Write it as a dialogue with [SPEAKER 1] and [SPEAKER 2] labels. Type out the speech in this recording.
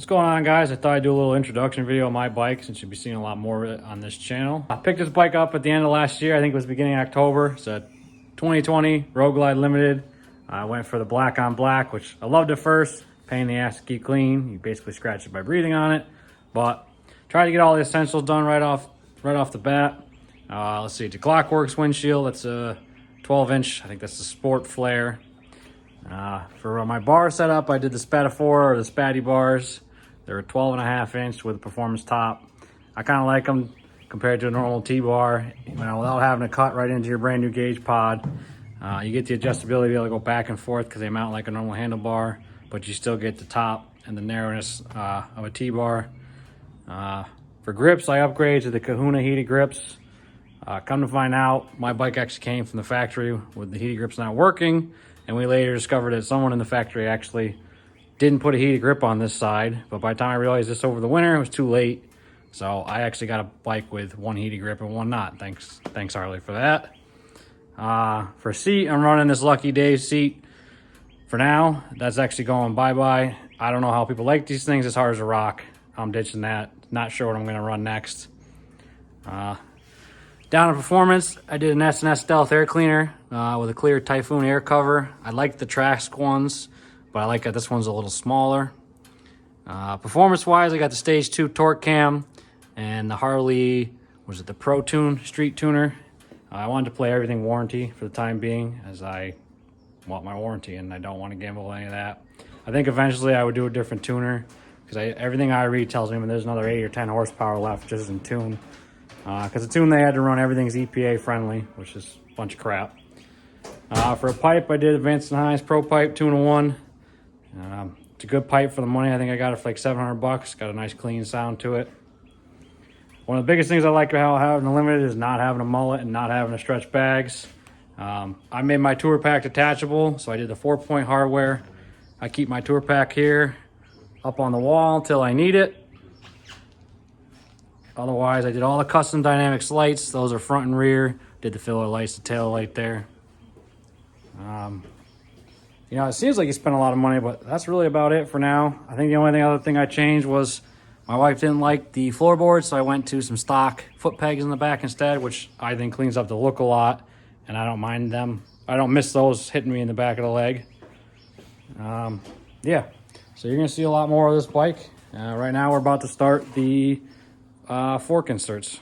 [SPEAKER 1] What's going on, guys? I thought I'd do a little introduction video on my bike since you'll be seeing a lot more of it on this channel. I picked this bike up at the end of last year. I think it was beginning of October. It's a 2020 Road Glide Limited. I went for the black on black, which I loved at first. Pain in the ass to keep clean. You basically scratch it by breathing on it. But try to get all the essentials done right off the bat. Let's see, it's a Clockworks windshield. That's a 12-inch. I think that's the Sport Flare. For my bar setup, I did the Spatafor or the Spatty bars. They're 12.5-inch with a performance top. I kind of like them compared to a normal T-bar, without having to cut right into your brand new gauge pod. You get the adjustability to be able to go back and forth because they mount like a normal handlebar, but you still get the top and the narrowness of a T-bar. For grips, I upgraded to the Kahuna heated grips. Come to find out, my bike actually came from the factory with the heated grips not working, and we later discovered that someone in the factory actually didn't put a heated grip on this side, but by the time I realized this over the winter, it was too late. So I actually got a bike with one heated grip and one not. Thanks Harley for that. For seat, I'm running this Lucky Dave seat for now. That's actually going bye-bye. I don't know how people like these things. As hard as a rock. I'm ditching that. Not sure what I'm gonna run next. Down in performance, I did an S&S Stealth air cleaner with a clear Typhoon air cover. I like the Trask ones, but I like that this one's a little smaller. Performance-wise, I got the Stage 2 torque cam and the Harley, was it the Pro Tune Street Tuner? I wanted to play everything warranty for the time being, as I want my warranty and I don't want to gamble with any of that. I think eventually I would do a different tuner, because everything I read tells me when there's another 8 or 10 horsepower left just in tune. Because the tune they had to run, everything's EPA friendly, which is a bunch of crap. For a pipe, I did a Vincent Hines Pro Pipe 2-in-1. It's a good pipe for the money. I think I got it for like $700. Got a nice clean sound to it. One of the biggest things I like about having a Limited is not having a mullet and not having to stretch bags. I made my tour pack detachable, so I did the 4-point hardware. I keep my tour pack here up on the wall until I need it. Otherwise, I did all the custom Dynamics lights. Those are front and rear. Did the filler lights, the tail light there. It seems like you spent a lot of money, but that's really about it for now. I think the only other thing I changed was my wife didn't like the floorboards, so I went to some stock foot pegs in the back instead, which I think cleans up the look a lot, and I don't mind them. I don't miss those hitting me in the back of the leg. Yeah, so you're gonna see a lot more of this bike. Right now we're about to start the fork inserts.